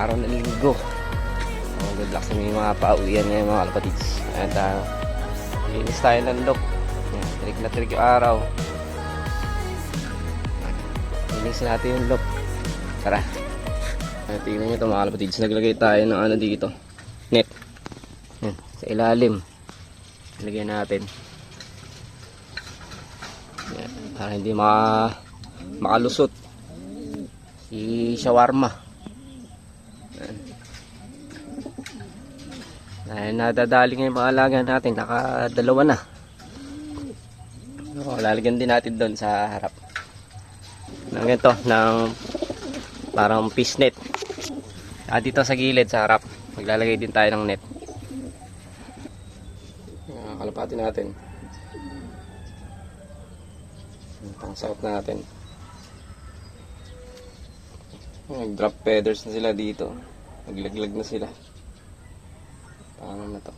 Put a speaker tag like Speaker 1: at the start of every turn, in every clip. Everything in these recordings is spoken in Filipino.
Speaker 1: araw ng linggo. Good luck sa mga pauwian ngayon mga kalapatids. At linis tayo ng loop. Tirik na tirik yung araw. Linis natin yung loop. Tara. Tingnan nyo ito mga kalapatids. Naglagay tayo ng ano dito, net. Yan, sa ilalim. Lagyan natin. Yan, para hindi makalusot si shawarma. Yan. Nadadali ngayon mga alaga natin. Nakadalawa na. Lalagyan din natin doon sa harap ng ito, ng parang fish net. Dito sa gilid sa harap maglalagay din tayo ng net. Kalapati natin pang south natin. Nag-drop feathers na sila dito. Naglaglag na sila. Paano na to?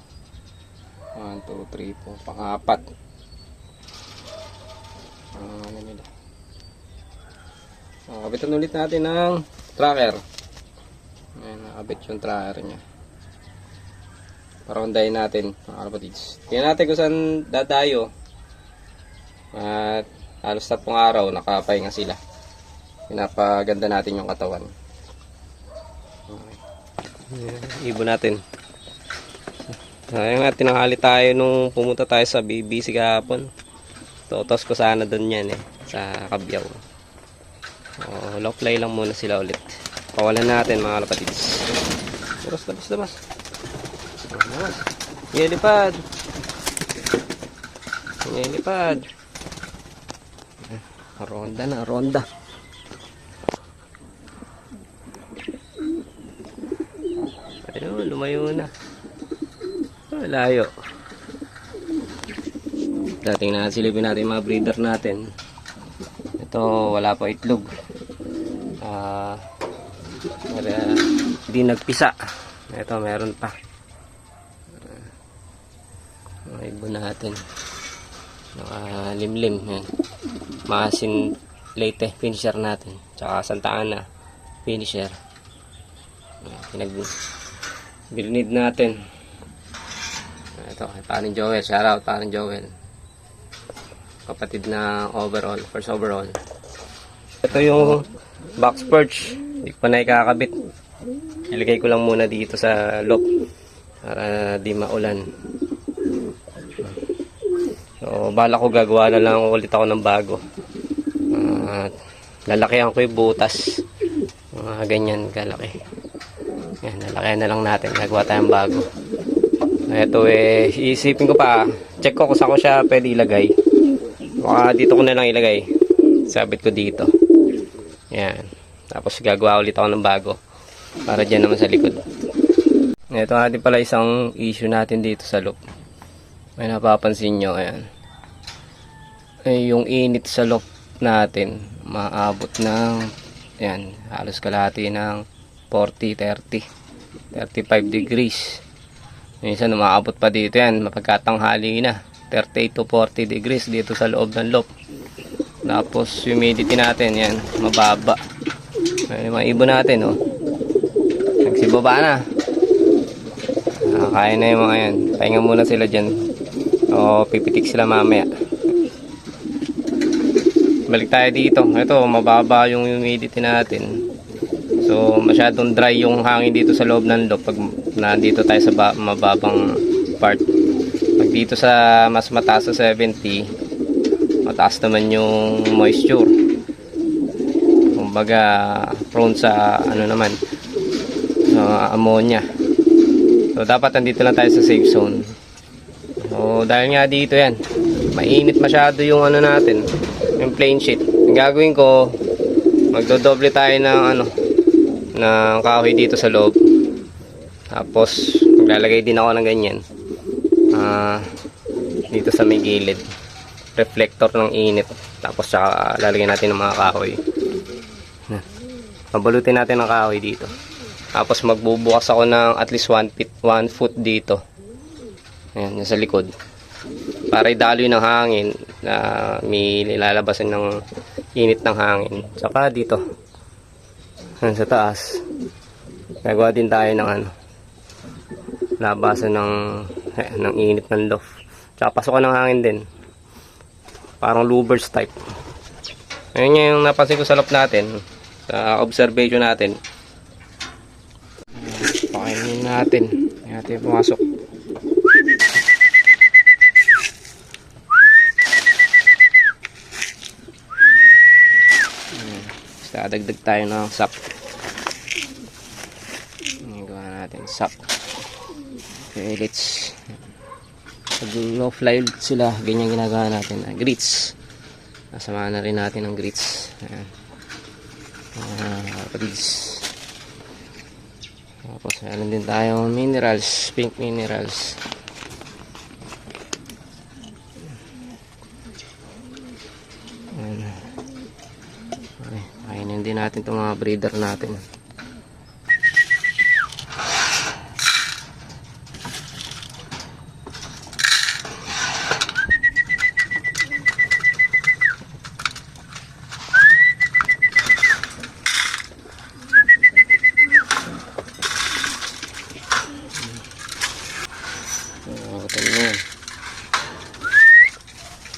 Speaker 1: 1, 2, 3, 4, pang-apat. Ano nila? Kabitan ulit natin ng tracker. Ayan, nakabit yung tracker nya. Para undayin natin mga kalapatids. Tingnan natin kung saan dadayo. At halos na pong araw nakapahinga sila. Pinapaganda natin yung katawan. Okay. Ibon natin. Ayun nga, tinanghali tayo nung pumunta tayo sa BBC kahapon. Totos ko sana doon yan sa Kabyaw. Low fly lang muna sila ulit. Pawalan natin mga kalapatids. Labas. Nilipad. Ronda. Ayun, lumayo na. Layo. Tingnan silipin natin mga breeder natin. Ito wala pa itlog. Hindi nagpisa. Ito meron pa. Ibon natin. Nakalimlim. Masin Leyte finisher natin. Tsaka Santa Ana finisher. Pinag-bilnid natin. Ito, paring Joel. Shoutout paring Joel. Kapatid na overall. First overall. Ito yung box perch. Hindi ko pa na ikakabit. Ilagay ko lang muna dito sa loop para di maulan. So, bala ko gagawa na lang ulit ako ng bago. Lalakihan ko yung butas. Ganyan kalaki. Yan, lalakihan na lang natin. Gagawa tayong bago. Ito iisipin ko pa. Check ko kung saan ko siya pwede ilagay. Baka dito ko na lang ilagay. Sabit ko dito. Yan. Tapos gagawa ulit ako ng bago. Para dyan naman sa likod. Ito natin pala isang issue natin dito sa loop. May napapansin nyo. Ayan. Yung init sa loop natin. Maabot ng yan, halos kalahati ng 40, 30, 35 degrees. Minsan umaabot pa dito yan, mapagkatanghali na 38 to 40 degrees dito sa loob ng loop. Tapos humidity natin yan, mababa. Ay, mga ibon natin nagsibaba na. Kaya na yung mga yan. Pahinga muna sila dyan. Pipitik sila mamaya. Balik tayo dito. Ito, mababa yung humidity natin. So, masyadong dry yung hangin dito sa loob ng loop pag nandito tayo sa mababang part. Pag dito sa mas mataas sa 70, mataas naman yung moisture. Kumbaga, prone sa naman, ammonia. So, dapat nandito lang tayo sa safe zone. So, dahil nga dito yan, mainit masyado yung natin, yung plain sheet. Ang gagawin ko, magdodoble tayo ng ng kahoy dito sa loob. Tapos maglalagay din ako ng ganyan dito sa may gilid, reflector ng init. Tapos saka lalagyan natin ng mga kahoy. Mabalutin natin ng kahoy dito. Tapos magbubukas ako ng at least 1 foot dito. Ayan, sa likod. Para idaloy ng hangin na may nilalabasan ng init ng hangin. Saka dito sa taas Gagawa din tayo ng ano, labasan ng init ng loft. Tsaka pasukan ng hangin din. Parang louvers type. Ayun yung napansin ko sa loft natin. Sa observation natin. Pakainin natin. Natin pumasok. Dadagdag tayo ng sap. Gawa natin sap. Pellets. Pag low fly sila, ganyan ginagawa natin. Grits. Nasamahan na rin natin ng grits. Ayan. Grits. Tapos meron din tayong minerals, pink minerals. Ayan. Okay, kainin din natin itong mga breeder natin.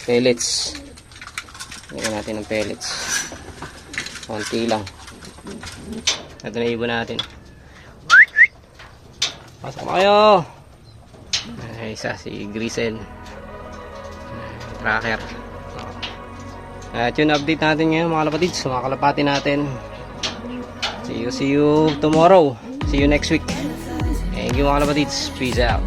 Speaker 1: Pellets. Lagyan natin ng pellets. Konti lang. Ito na ibon natin. Pasok na kayo. Ay, isa si Grisel. Tracker. At yun, update natin ngayon mga kalapatids. Mga kalapati natin. See you tomorrow. See you next week. Thank you mga kalapatids. Peace out.